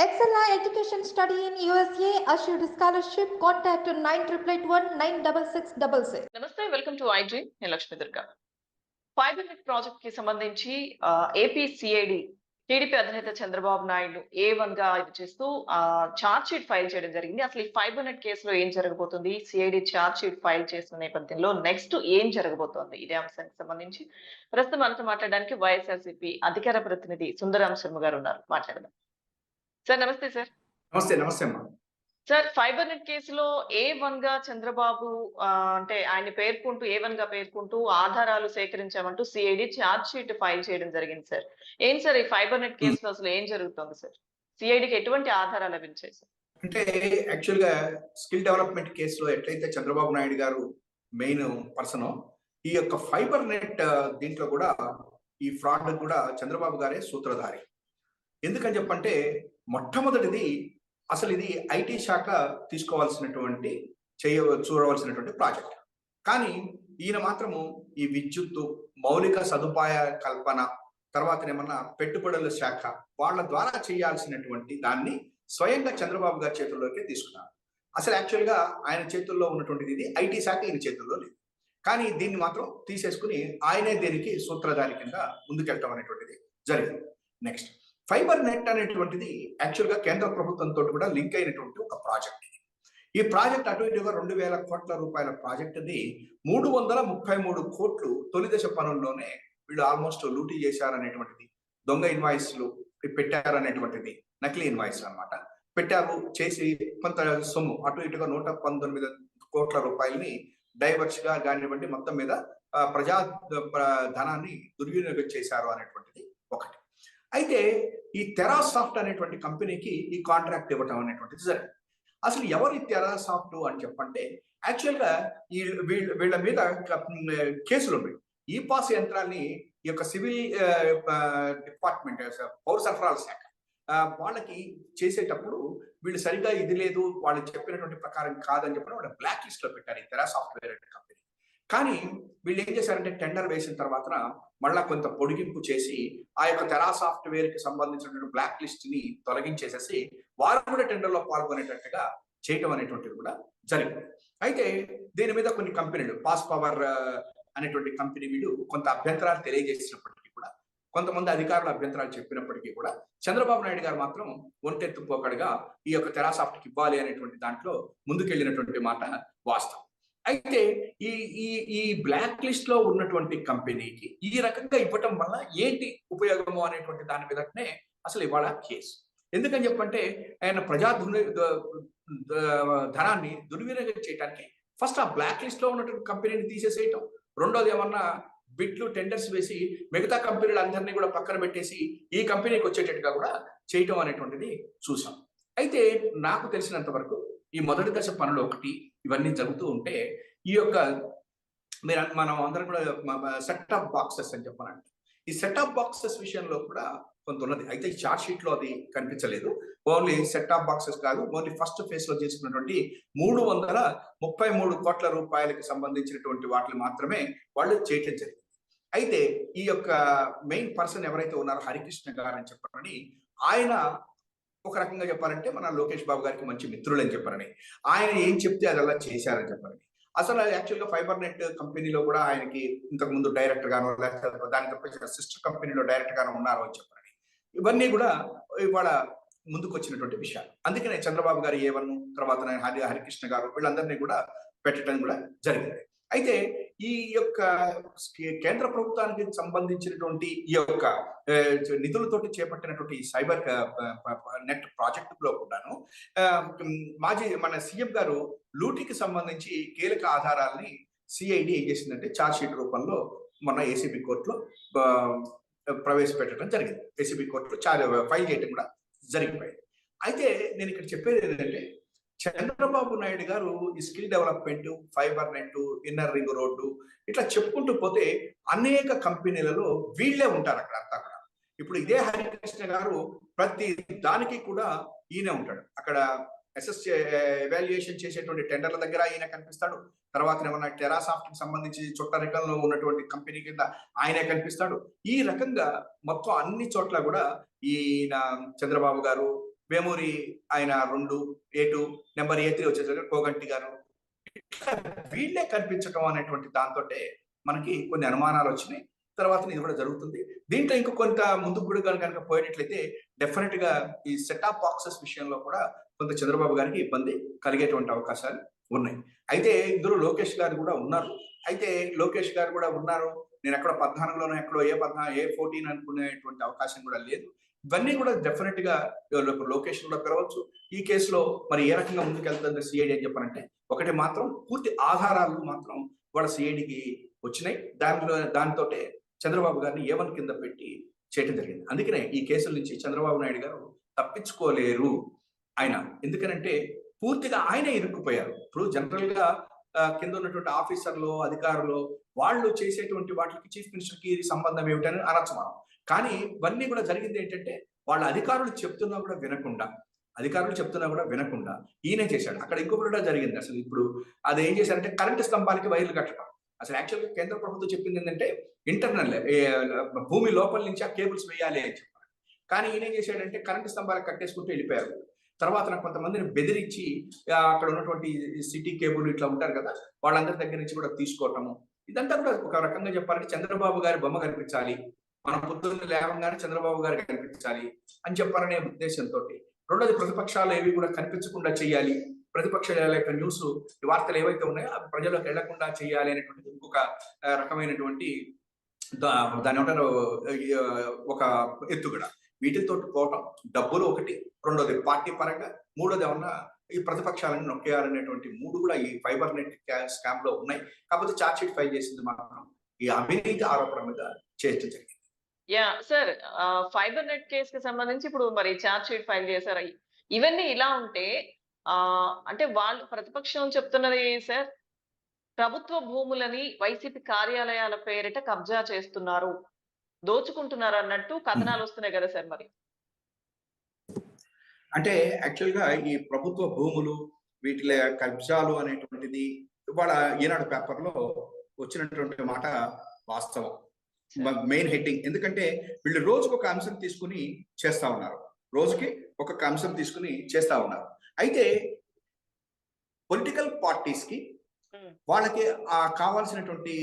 Excella Education Study in USA assured scholarship. Contact 9881 96666. నమస్తే, welcome to I dream. నేను Lakshmi Durga. Fibre net project కి సంబంధించి AP CID TDP అధినేత Chandrababu Naidu A1 గా ఇది చేస్తూ చార్జ్ షీట్ ఫైల్ చేయడం జరిగింది. అసలు ఈ ఫైబర్ నెట్ కేసులో ఏం జరగబోతుంది, సిఐడి చార్జ్ షీట్ ఫైల్ చేసిన నేపథ్యంలో నెక్స్ట్ ఏం జరగబోతోంది, ఇదే అంశానికి సంబంధించి ప్రస్తుతం మనతో మాట్లాడడానికి వైఎస్ఆర్సీపీ అధికార ప్రతినిధి సుందరాం శర్మ గారు ఉన్నారు. మాట్లాడదాం సార్. నమస్తే సార్. నమస్తే. నమస్తే అమ్మా. సార్, ఫైబర్ నెట్ కేసులో A1 గా చంద్రబాబు అంటే ఆయన A1 గా పేర్కొంటూ ఆధారాలు సేకరించామంటూ సిఐడి ఛార్జ్ షీట్ ఫైల్ చేయడం జరిగింది సార్. ఏం సార్ ఈ ఫైబర్ నెట్ కేసులో అసలు ఏం జరుగుతుంది సార్? సిఐడికి ఎటువంటి ఆధారాలు లభించాయి సార్? అంటే యాక్చువల్ గా స్కిల్ డెవలప్మెంట్ కేసులో ఎట్లయితే చంద్రబాబు నాయుడు గారు మెయిన్ పర్సన్, ఈ యొక్క ఫైబర్ నెట్ దీంట్లో కూడా ఈ ఫ్రాడ్ కూడా చంద్రబాబు గారే సూత్రధారి. ఎందుకని చెప్పంటే మొట్టమొదటిది అసలు ఇది ఐటీ శాఖ తీసుకోవాల్సినటువంటి చూడవలసినటువంటి ప్రాజెక్ట్. కానీ ఈయన మాత్రము ఈ విద్యుత్తు, మౌలిక సదుపాయ కల్పన, తర్వాత ఏమన్నా పెట్టుబడుల శాఖ వాళ్ళ ద్వారా చేయాల్సినటువంటి దాన్ని స్వయంగా చంద్రబాబు గారి చేతుల్లోకి తీసుకున్నారు. అసలు యాక్చువల్ గా ఆయన చేతుల్లో ఉన్నటువంటిది ఇది ఐటీ శాఖ ఈయన చేతుల్లో లేదు. కానీ దీన్ని మాత్రం తీసేసుకుని ఆయనే దీనికి సూత్రధారి కింద ముందుకెళ్ళటం అనేటువంటిది జరిగింది. నెక్స్ట్, ఫైబర్ నెట్ అనేటువంటిది యాక్చువల్ గా కేంద్ర ప్రభుత్వంతో కూడా లింక్ అయినటువంటి ఒక ప్రాజెక్ట్. ఈ ప్రాజెక్ట్ అటు ఇటుగా 2000 కోట్ల రూపాయల ప్రాజెక్ట్ ది 333 కోట్లు తొలి దశ పనుల్లోనే వీళ్ళు ఆల్మోస్ట్ లూటీ చేశారనేటువంటిది, దొంగ ఇన్వాయిస్లు పెట్టారనేటువంటిది, నకిలీ ఇన్వాయిస్లు అన్నమాట పెట్టారు. చేసి కొంత సొమ్ము అటు ఇటుగా 119 కోట్ల రూపాయలని డైవర్స్ గా కానివ్వండి మొత్తం మీద ప్రజా ధనాన్ని దుర్వినియోగం చేశారు అనేటువంటిది ఒకటి. అయితే ఈ టెరాసాఫ్ట్ అనేటువంటి కంపెనీకి ఈ కాంట్రాక్ట్ ఇవ్వటం అనేటువంటిది జరిగింది. అసలు ఎవరు ఈ టెరాసాఫ్ట్ అని చెప్పంటే యాక్చువల్ గా ఈ వీళ్ళ మీద కేసులు ఉన్నాయి. ఈ పాస్ యంత్రాన్ని ఈ యొక్క సివిల్ డిపార్ట్మెంట్, పౌర సరఫరాల శాఖ వాళ్ళకి చేసేటప్పుడు వీళ్ళు సరిగా ఇది లేదు, వాళ్ళు చెప్పినటువంటి ప్రకారం కాదని చెప్పి వాళ్ళ బ్లాక్ లిస్ట్ లో పెట్టారు ఈ టెరా సాఫ్ట్వేర్ కంపెనీ. కానీ వీళ్ళు ఏం చేశారంటే టెండర్ వేసిన తర్వాత మళ్ళా కొంత పొడిగింపు చేసి ఆ యొక్క టెరా సాఫ్ట్వేర్ కి సంబంధించినటువంటి బ్లాక్ లిస్ట్ ని తొలగించేసేసి వారు కూడా టెండర్ లో పాల్గొనేటట్టుగా చేయటం అనేటువంటిది కూడా జరిగింది. అయితే దీని మీద కొన్ని కంపెనీలు, పాస్ పవర్ అనేటువంటి కంపెనీ వీళ్ళు కొంత అభ్యంతరాలు తెలియజేసినప్పటికీ కూడా, కొంతమంది అధికారులు అభ్యంతరాలు చెప్పినప్పటికీ కూడా చంద్రబాబు నాయుడు గారు మాత్రం ఒంటెత్తుపోకడుగా ఈ యొక్క టెరాసాఫ్ట్కి ఇవ్వాలి అనేటువంటి దాంట్లో ముందుకెళ్ళినటువంటి మాట వాస్తవం. అయితే ఈ ఈ ఈ బ్లాక్ లిస్ట్ లో ఉన్నటువంటి కంపెనీకి ఈ రకంగా ఇవ్వటం వల్ల ఏంటి ఉపయోగము అనేటువంటి దాని మీదనే అసలు ఇవాళ కేసు. ఎందుకని చెప్పంటే ఆయన ప్రజా ధనాన్ని దుర్వినియోగం చేయడానికి ఫస్ట్ ఆ బ్లాక్ లిస్ట్ లో ఉన్నటువంటి కంపెనీని తీసేసేయటం, రెండోది ఏమన్నా బిట్లు టెండర్స్ వేసి మిగతా కంపెనీలందరినీ కూడా పక్కన పెట్టేసి ఈ కంపెనీకి వచ్చేటట్టుగా కూడా చేయటం అనేటువంటిది చూసాం. అయితే నాకు తెలిసినంత వరకు ఈ మొదటి దశ పనులు ఒకటి ఇవన్నీ జరుగుతూ ఉంటే ఈ యొక్క మనం అందరం కూడా సెట్ ఆఫ్ బాక్సెస్ అని చెప్పాలంటే ఈ సెట్ ఆఫ్ బాక్సెస్ విషయంలో కూడా కొంత ఉన్నది. అయితే ఈ చార్జ్ షీట్ లో అది కనిపించలేదు. ఓన్లీ సెట్ ఆఫ్ బాక్సెస్ కాదు, ఓన్లీ ఫస్ట్ ఫేజ్ లో చేసుకున్నటువంటి 333 కోట్ల రూపాయలకి సంబంధించినటువంటి వాటిని మాత్రమే వాళ్ళు చేయటం జరిగింది. అయితే ఈ యొక్క మెయిన్ పర్సన్ ఎవరైతే ఉన్నారో హరికృష్ణ గారు అని చెప్పారని, ఆయన ఒక రకంగా చెప్పాలంటే మన లోకేష్ బాబు గారికి మంచి మిత్రులు అని చెప్పారని, ఆయన ఏం చెప్తే అది అలా చేశారని చెప్పారని. అసలు యాక్చువల్గా ఫైబర్ నెట్ కంపెనీలో కూడా ఆయనకి ఇంతకు ముందు డైరెక్టర్ గాను లేకపోతే దానికి తప్ప సిస్టర్ కంపెనీలో డైరెక్టర్ గాను ఉన్నారు అని చెప్పారని, ఇవన్నీ కూడా ఇవాళ ముందుకు వచ్చినటువంటి విషయాలు. అందుకనే చంద్రబాబు గారు A1, తర్వాత హరికృష్ణ గారు వీళ్ళందరినీ కూడా పెట్టడం కూడా జరిగింది. అయితే ఈ యొక్క కేంద్ర ప్రభుత్వానికి సంబంధించినటువంటి ఈ యొక్క నిధులతోటి చేపట్టినటువంటి సైబర్ నెట్ ప్రాజెక్టులో కూడాను మన సీఎం గారు లూటీకి సంబంధించి కీలక ఆధారాలని సిఐడి ఏం చేసిందంటే ఛార్జ్ షీట్ రూపంలో మొన్న ఏసీబీ కోర్టులో ప్రవేశపెట్టడం జరిగింది. ఏసీబీ కోర్టులో ఫైల్ చేయడం కూడా జరిగిపోయింది. అయితే నేను ఇక్కడ చెప్పేది ఏంటంటే చంద్రబాబు నాయుడు గారు ఈ skill development, fibre net, inner ring road ఇట్లా చెప్పుకుంటూ పోతే అనేక కంపెనీలలో వీళ్ళే ఉంటారు అక్కడ అంతా కూడా. ఇప్పుడు ఇదే హరికృష్ణ గారు ప్రతి దానికి కూడా ఈయన ఉంటాడు. అక్కడ ఎవాల్యుయేషన్ చేసేటువంటి టెండర్ల దగ్గర ఈయన కనిపిస్తాడు. తర్వాత ఏమన్నా టెరాసాఫ్ట్ కి సంబంధించి చుట్టరికంలో ఉన్నటువంటి కంపెనీ కింద ఆయనే కనిపిస్తాడు. ఈ రకంగా మొత్తం అన్ని చోట్ల కూడా ఈయన చంద్రబాబు గారు వేమూరి ఆయన 2, A2, నెంబర్ A3 వచ్చేసరికి కోగంటి గారు, ఇట్లా వీళ్ళే కనిపించడం అనేటువంటి దాంతోటే మనకి కొన్ని అనుమానాలు వచ్చినాయి. తర్వాత ఇది కూడా జరుగుతుంది. దీంట్లో ఇంకో కొంత ముందుకు కూడా కనుక పోయేటట్లయితే డెఫినెట్ గా ఈ సెట్ ఆఫ్ బాక్సెస్ విషయంలో కూడా కొంత చంద్రబాబు గారికి ఇబ్బంది కలిగేటువంటి అవకాశాలు ఉన్నాయి. అయితే ఇందులో లోకేష్ గారు కూడా ఉన్నారు. అయితే లోకేష్ గారు కూడా ఉన్నారు, నేను ఎక్కడ 14లోనో ఎక్కడో A14 అనుకునేటువంటి అవకాశం కూడా లేదు. ఇవన్నీ కూడా డెఫినెట్ గా లోకేష్ కూడా పిలవచ్చు. ఈ కేసులో మరి ఏ రకంగా ముందుకెళ్తుంది సిఐడి అని చెప్పారంటే, ఒకటి మాత్రం పూర్తి ఆధారాలు మాత్రం వాళ్ళ సిఐడికి వచ్చినాయి. దాంతో చంద్రబాబు గారిని A1 కింద పెట్టి చేయడం జరిగింది. అందుకనే ఈ కేసుల నుంచి చంద్రబాబు నాయుడు గారు తప్పించుకోలేరు ఆయన. ఎందుకనంటే పూర్తిగా ఆయనే ఇరుక్కుపోయారు. ఇప్పుడు జనరల్ గా కింద ఉన్నటువంటి ఆఫీసర్లు, అధికారులు వాళ్ళు చేసేటువంటి వాటికి చీఫ్ మినిస్టర్ కి సంబంధం ఏమిటని అనొచ్చు మనం. కానీ ఇవన్నీ కూడా జరిగింది ఏంటంటే వాళ్ళ అధికారులు చెప్తున్నా కూడా వినకుండా ఈయనే చేశాడు. అక్కడ ఇంకొకటి కూడా జరిగింది. అసలు ఇప్పుడు అది ఏం చేశారంటే కరెంటు స్తంభాలకి వైర్లు కట్టడం. అసలు యాక్చువల్గా కేంద్ర ప్రభుత్వం చెప్పింది ఏంటంటే ఇంటర్నల్ భూమి లోపల నుంచి ఆ కేబుల్స్ వేయాలి అని చెప్పారు. కానీ ఈయన ఏం చేశాడంటే కరెంటు స్తంభాలకు కట్టేసుకుంటూ వెళ్ళిపోయారు. తర్వాత కొంతమందిని బెదిరించి అక్కడ ఉన్నటువంటి సిటీ కేబుల్ ఇట్లా ఉంటారు కదా, వాళ్ళందరి దగ్గర నుంచి కూడా తీసుకోవటము. ఇదంతా కూడా ఒక రకంగా చెప్పాలంటే చంద్రబాబు గారి బొమ్మ కనిపించాలి, మన పొద్దున్న లేవంగానే చంద్రబాబు గారికి కనిపించాలి అని చెప్పాలనే ఉద్దేశంతో. రెండోది ప్రతిపక్షాలు ఏవి కూడా కనిపించకుండా చేయాలి, ప్రతిపక్షాల యొక్క న్యూస్ వార్తలు ఏవైతే ఉన్నాయో అవి ప్రజలకు వెళ్లకుండా చేయాలి అనేటువంటిది ఇంకొక రకమైనటువంటి దాని ఏమంటారు ఒక ఎత్తుగడ. వీటితో పోవటం డబ్బులు ఒకటి, రెండోది పార్టీ పరంగా, మూడోది ఏమన్నా ఈ ప్రతిపక్షాలను నొక్కేయాలనేటువంటి మూడు కూడా ఈ ఫైబర్ నెట్ స్కామ్ లో ఉన్నాయి. కాకపోతే ఛార్జ్ షీట్ ఫైల్ చేసింది మాత్రం ఈ అవినీతి ఆరోపణ మీద చేయడం జరిగింది. యా సార్, ఫైబర్ నెట్ కేసుకి సంబంధించి ఇప్పుడు మరి ఛార్జ్ షీట్ ఫైల్ చేశారు. ఇవన్నీ ఇలా ఉంటే అంటే వాళ్ళు ప్రతిపక్షం చెప్తున్నది సార్, ప్రభుత్వ భూములని వైసీపీ కార్యాలయాల పేరిట కబ్జా చేస్తున్నారు, దోచుకుంటున్నారు అన్నట్టు కథనాలు వస్తున్నాయి కదా సార్. మరి అంటే యాక్చువల్ గా ఈ ప్రభుత్వ భూములు వీటిల కబ్జాలు అనేటువంటిది ఇవాళ ఈనాడు పేపర్ లో వచ్చినటువంటి మాట వాస్తవం, మెయిన్ హెడ్డింగ్. ఎందుకంటే వీళ్ళు రోజుకి ఒక అంశం తీసుకుని చేస్తా ఉన్నారు, అయితే పొలిటికల్ పార్టీస్ కి వాళ్ళకి కావాల్సినటువంటి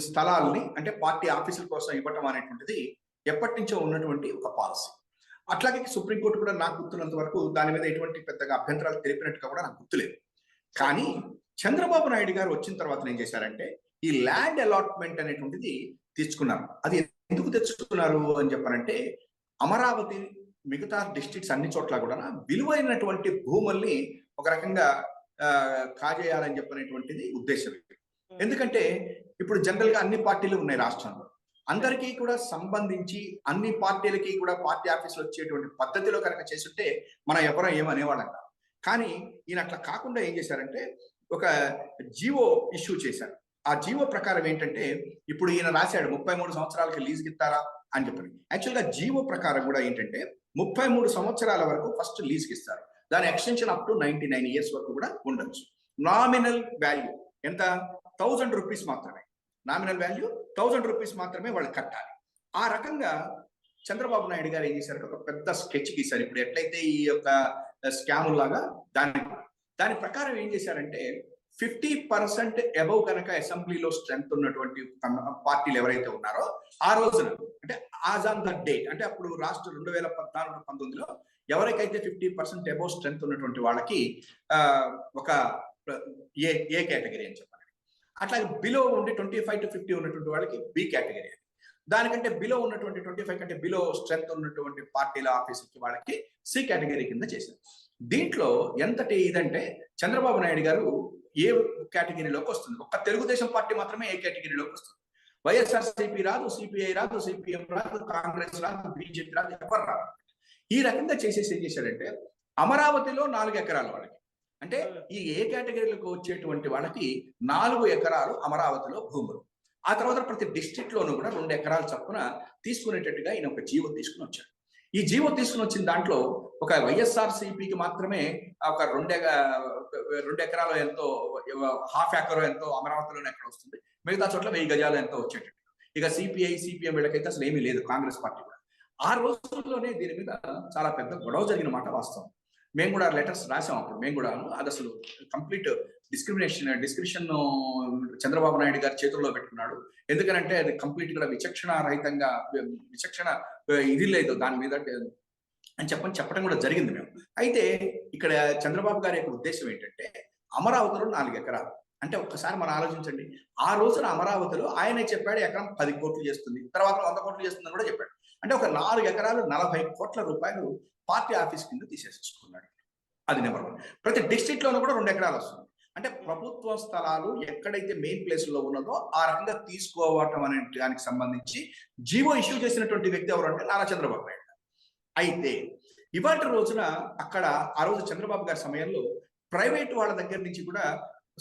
స్థలాల్ని అంటే పార్టీ ఆఫీసుల కోసం ఇవ్వటం అనేటువంటిది ఎప్పటి నుంచో ఉన్నటువంటి ఒక పాలసీ. అట్లాగే సుప్రీంకోర్టు కూడా నాకు గుర్తున్నంత వరకు దాని మీద ఎటువంటి పెద్దగా అభ్యంతరాలు తెలిపినట్టుగా కూడా నాకు గుర్తులేదు. కానీ చంద్రబాబు నాయుడు గారు వచ్చిన తర్వాత ఏం చేశారంటే ఈ ల్యాండ్ అలాట్మెంట్ అనేటువంటిది తెచ్చుకున్నారు. అది ఎందుకు తెచ్చుకున్నారు అని చెప్పారంటే అమరావతి మిగతా డిస్ట్రిక్ట్స్ అన్ని చోట్ల కూడా విలువైనటువంటి భూముల్ని ఒక రకంగా కాజేయాలని చెప్పనేటువంటిది ఉద్దేశం. ఎందుకంటే ఇప్పుడు జనరల్ గా అన్ని పార్టీలు ఉన్నాయి రాష్ట్రంలో, అందరికీ కూడా సంబంధించి అన్ని పార్టీలకి కూడా పార్టీ ఆఫీసులు వచ్చేటువంటి పద్ధతిలో కనుక చేస్తుంటే మనం ఎవరో ఏమనేవాళ్ళం కాదు. కానీ ఈయన అట్లా కాకుండా ఏం చేశారంటే ఒక జీవో ఇష్యూ చేశారు. ఆ జీవో ప్రకారం ఏంటంటే ఇప్పుడు ఈయన రాశాడు 33 సంవత్సరాలకి లీజుకి ఇస్తారా అని చెప్పి. యాక్చువల్గా జీవో ప్రకారం కూడా ఏంటంటే 33 సంవత్సరాల వరకు ఫస్ట్ లీజ్కి ఇస్తారు, దాని ఎక్స్టెన్షన్ అప్ టు 99 ఇయర్స్ వరకు కూడా ఉండొచ్చు. నామినల్ వాల్యూ ఎంత? 1000 రూపీస్ మాత్రమే. నామినల్ వాల్యూ 1000 రూపీస్ మాత్రమే వాళ్ళు కట్టాలి. ఆ రకంగా చంద్రబాబు నాయుడు గారు ఏం చేశారు, ఒక పెద్ద స్కెచ్ గీశారు. ఇప్పుడు ఎట్లయితే ఈ యొక్క స్కామ్ లాగా దాని ప్రకారం ఏం చేశారంటే 50% అబౌవ్ కనుక అసెంబ్లీలో స్ట్రెంత్ ఉన్నటువంటి పార్టీలు ఎవరైతే ఉన్నారో ఆ రోజున అంటే ఆజ్ ఆన్ ద డేట్ అంటే అప్పుడు రాష్ట్ర 2014-19లో ఎవరికైతే 50% అబౌవ్ స్ట్రెంత్ ఉన్నటువంటి వాళ్ళకి ఒక ఏ కేటగిరీ అని చెప్పాలి. అట్లాగే బిలో ఉండి 25 to 50 ఉన్నటువంటి వాళ్ళకి బి కేటగిరీ. దానికంటే బిలో ఉన్నటువంటి 25 కంటే బిలో స్ట్రెంత్ ఉన్నటువంటి పార్టీల ఆఫీసుకి వాళ్ళకి సి కేటగిరీ కింద చేశారు. దీంట్లో ఎంతటి ఇదంటే చంద్రబాబు నాయుడు గారు ఏ కేటగిరీలోకి వస్తుంది, ఒక్క తెలుగుదేశం పార్టీ మాత్రమే ఏ కేటగిరీలోకి వస్తుంది. వైఎస్ఆర్సీపీ రాదు, సిపిఐ రాదు, సిపిఎం రాదు, కాంగ్రెస్ రాదు, బీజేపీ రాదు, ఎవరు రాదు. ఈ రకంగా చేసేసి ఏం చేశారంటే అమరావతిలో 4 ఎకరాలు వాళ్ళకి, అంటే ఈ ఏ కేటగిరీలకు వచ్చేటువంటి వాళ్ళకి 4 ఎకరాలు అమరావతిలో భూములు. ఆ తర్వాత ప్రతి డిస్ట్రిక్ట్ లోనూ కూడా 2 ఎకరాల చొప్పున తీసుకునేటట్టుగా ఈయన ఒక జీవో తీసుకుని వచ్చాడు. ఈ జీవో తీసుకుని వచ్చిన దాంట్లో ఒక వైఎస్ఆర్సీపీకి మాత్రమే ఒక 2 ఎకరాలు ఎంతో, ½ ఎకరం ఎంతో అమరావతిలోనే ఎక్కడ వస్తుంది, మిగతా చోట్ల 1000 గజాలు ఎంతో వచ్చేటట్టు. ఇక సిపిఐ సిపిఎం వీళ్ళకైతే అసలు ఏమీ లేదు, కాంగ్రెస్ పార్టీ కూడా. ఆ రోజుల్లోనే దీని మీద చాలా పెద్ద గొడవ జరిగిన మాట వాస్తవం. మేము కూడా లెటర్స్ రాసాం అప్పుడు. మేము కూడా అది అసలు కంప్లీట్ డిస్క్రిప్షన్ చంద్రబాబు నాయుడు గారి చేతుల్లో పెట్టుకున్నాడు. ఎందుకనంటే అది కంప్లీట్ కూడా విచక్షణ రహితంగా, విచక్షణ ఇది లేదు దాని మీద అని చెప్పడం కూడా జరిగింది మేము. అయితే ఇక్కడ చంద్రబాబు గారి యొక్క ఉద్దేశం ఏంటంటే, అమరావతిలో 4 ఎకరాలు అంటే ఒక్కసారి మనం ఆలోచించండి. ఆ రోజున అమరావతిలో ఆయనే చెప్పాడు ఎకరం 10 కోట్లు చేస్తుంది, తర్వాత 100 కోట్లు చేస్తుందని కూడా చెప్పాడు. అంటే ఒక 4 ఎకరాలు 40 కోట్ల రూపాయలు పార్టీ ఆఫీస్ కింద తీసేసుకున్నాడు. అది నెంబర్ 1. ప్రతి డిస్ట్రిక్ట్ లోనూ కూడా 2 ఎకరాలు వస్తుంది. అంటే ప్రభుత్వ స్థలాలు ఎక్కడైతే మెయిన్ ప్లేస్ లో ఉన్నదో ఆ రకంగా తీసుకోవటం అనే దానికి సంబంధించి జీవో ఇష్యూ చేసినటువంటి వ్యక్తి ఎవరు అంటే నారా చంద్రబాబు నాయుడు. అయితే ఇవాళ రోజున అక్కడ ఆ రోజు చంద్రబాబు గారి సమయంలో ప్రైవేట్ వాళ్ళ దగ్గర నుంచి కూడా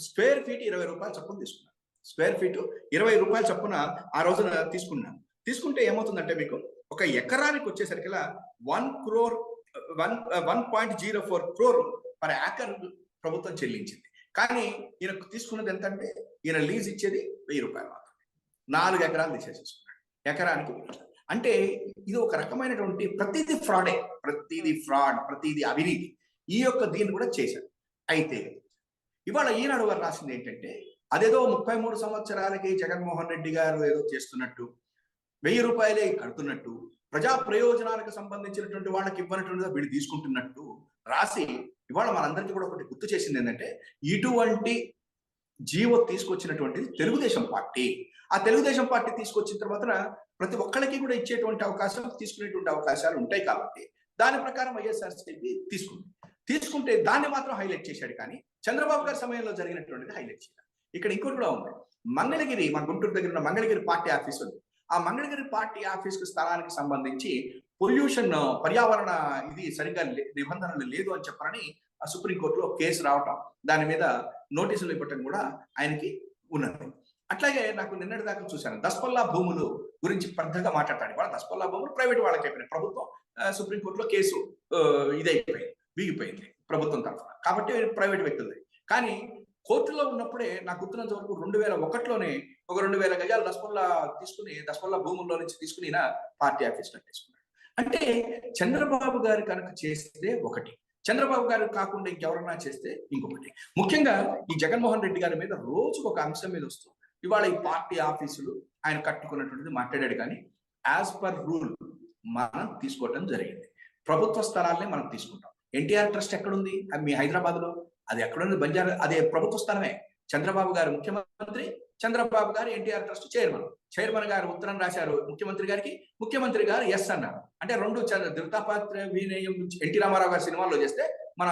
స్క్వేర్ ఫీట్ 20 రూపాయలు చొప్పున తీసుకున్నారు. స్క్వేర్ ఫీట్ 20 రూపాయలు చొప్పున ఆ రోజున తీసుకున్నాను. తీసుకుంటే ఏమవుతుందంటే మీకు ఒక ఎకరానికి వచ్చేసరికి 1.04 crore పర్ ఏకర్ ప్రభుత్వం చెల్లించింది. కానీ ఈయన తీసుకున్నది ఎంత అంటే, ఈయన లీజ్ ఇచ్చేది 1000 రూపాయలు మాత్రమే. 4 ఎకరాలు తీసేసుకున్నాడు ఎకరానికి. అంటే ఇది ఒక రకమైనటువంటి ప్రతిదీ ఫ్రాడే, ప్రతిదీ ఫ్రాడ్, ప్రతిదీ అవినీతి. ఈ యొక్క దీన్ని కూడా చేశారు. అయితే ఇవాళ ఈనాడు వారు రాసింది ఏంటంటే, అదేదో 33 సంవత్సరాలకి జగన్మోహన్ రెడ్డి గారు ఏదో చేస్తున్నట్టు, 1000 రూపాయలే కడుతున్నట్టు, ప్రజా ప్రయోజనాలకు సంబంధించినటువంటి వాళ్ళకి ఇవ్వనటువంటి వీళ్ళు తీసుకుంటున్నట్టు రాసి ఇవాళ మనందరికీ కూడా ఒకటి గుర్తు చేసింది ఏంటంటే, ఇటువంటి జీవో తీసుకొచ్చినటువంటిది తెలుగుదేశం పార్టీ. ఆ తెలుగుదేశం పార్టీ తీసుకొచ్చిన తర్వాత ప్రతి ఒక్కరికి కూడా ఇచ్చేటువంటి అవకాశం, తీసుకునేటువంటి అవకాశాలు ఉంటాయి. కాబట్టి దాని ప్రకారం వైఎస్ఆర్సీపీ తీసుకుంటే దాన్ని మాత్రం హైలైట్ చేశాడు. కానీ చంద్రబాబు గారి సమయంలో జరిగినటువంటిది హైలైట్ చేయాలి. ఇక్కడ ఇంకోటి కూడా ఉంది. మంగళగిరి, మన గుంటూరు దగ్గర ఉన్న మంగళగిరి పార్టీ ఆఫీస్ ఉంది. ఆ మంగళగిరి పార్టీ ఆఫీస్ స్థలానికి సంబంధించి పొల్యూషన్, పర్యావరణ ఇది సరిగ్గా నిబంధనలు లేదు అని చెప్పని సుప్రీంకోర్టులో కేసు రావటం, దాని మీద నోటీసులు ఇవ్వటం కూడా ఆయనకి ఉన్నది. అట్లాగే నాకు నిన్నటి దాకా చూశాను, దస్పల్లా భూములు గురించి పెద్దగా మాట్లాడాడు. వాళ్ళ దస్పల్లా భూములు ప్రైవేట్ వాళ్ళకి అయిపోయినాయి. ప్రభుత్వం సుప్రీంకోర్టులో కేసు ఇదైపోయింది, వీగిపోయింది ప్రభుత్వం తరఫున. కాబట్టి ప్రైవేట్ వ్యక్తులది. కానీ కోర్టులో ఉన్నప్పుడే నాకు గుర్తున్నంత వరకు 2001లోనే ఒక 2000 గజాలు దస్పల్లా భూముల్లో నుంచి తీసుకుని పార్టీ ఆఫీస్ కట్టేసుకున్నాడు. అంటే చంద్రబాబు గారు కనుక చేస్తే ఒకటి, చంద్రబాబు గారు కాకుండా ఇంకెవరన్నా చేస్తే ఇంకొకటి. ముఖ్యంగా ఈ జగన్మోహన్ రెడ్డి గారి మీద రోజుకు ఒక అంశం మీద వస్తుంది. ఇవాళ ఈ పార్టీ ఆఫీసులు ఆయన కట్టుకున్నటువంటిది మాట్లాడాడు. కానీ యాజ్ పర్ రూల్ మనం తీసుకోవటం జరిగింది. ప్రభుత్వ స్థలాలనే మనం తీసుకుంటాం. ఎన్టీఆర్ ట్రస్ట్ ఎక్కడుంది? అది మీ హైదరాబాద్ లో. అది ఎక్కడుంది? బంజారా. అదే ప్రభుత్వ స్థలమే. చంద్రబాబు గారు ముఖ్యమంత్రి, చంద్రబాబు గారు ఎన్టీఆర్ ట్రస్ట్ చైర్మన్ గారు ఉత్తరం రాశారు ముఖ్యమంత్రి గారికి, ముఖ్యమంత్రి గారు ఎస్ అన్నారు. అంటే రెండు ధృతపాత్ర వినయం ఎన్టీ రామారావు గారి సినిమాల్లో చేస్తే మన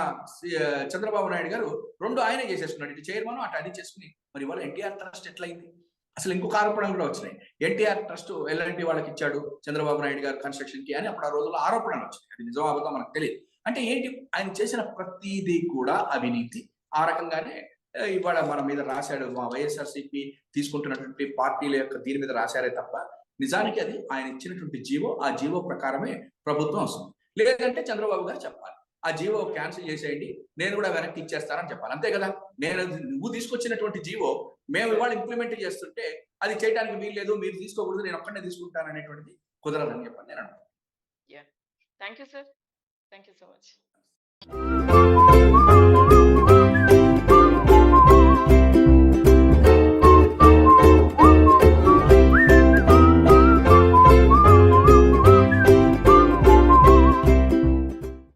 చంద్రబాబు నాయుడు గారు రెండు ఆయనే చేసేసుకున్నాడు. ఇటు చైర్మన్ అటు అది చేసుకుని మరి ఇవాళ ఎన్టీఆర్ ట్రస్ట్ ఎట్లయింది? అసలు ఇంకొక ఆరోపణలు కూడా వచ్చినాయి. ఎన్టీఆర్ ట్రస్ట్ ఎల్ఎన్టీ వాళ్ళకి ఇచ్చాడు చంద్రబాబు నాయుడు గారు కన్స్ట్రక్షన్ కి అని అప్పుడు ఆ రోజుల్లో ఆరోపణలు వచ్చినాయి. అది నిజం అబద్ధం మనకు తెలియదు. అంటే ఏంటి, ఆయన చేసిన ప్రతిదీ కూడా అవినీతి. ఆ రకంగానే ఇవాళ మన మీద రాశాడు. మా వైఎస్ఆర్సీపీ తీసుకుంటున్నటువంటి పార్టీల యొక్క దీని మీద రాశారే తప్ప నిజానికి అది ఆయన ఇచ్చినటువంటి జీవో, ఆ జీవో ప్రకారమే ప్రభుత్వం వస్తుంది. లేదంటే చంద్రబాబు గారు చెప్పాలి ఆ జీవో క్యాన్సిల్ చేసేయండి, నేను కూడా వెనక్కి ఇచ్చేస్తానని చెప్పాలి. అంతే కదా. నువ్వు తీసుకొచ్చినటువంటి జీవో మేము ఇవాళ ఇంప్లిమెంట్ చేస్తుంటే అది చేయడానికి వీల్లేదు, మీరు తీసుకోకూడదు, నేను ఒక్కడే తీసుకుంటాను అనేటువంటిది కుదరదని చెప్పాను నేను అనుకుంటున్నాను. Thank you sir. Thank you so much.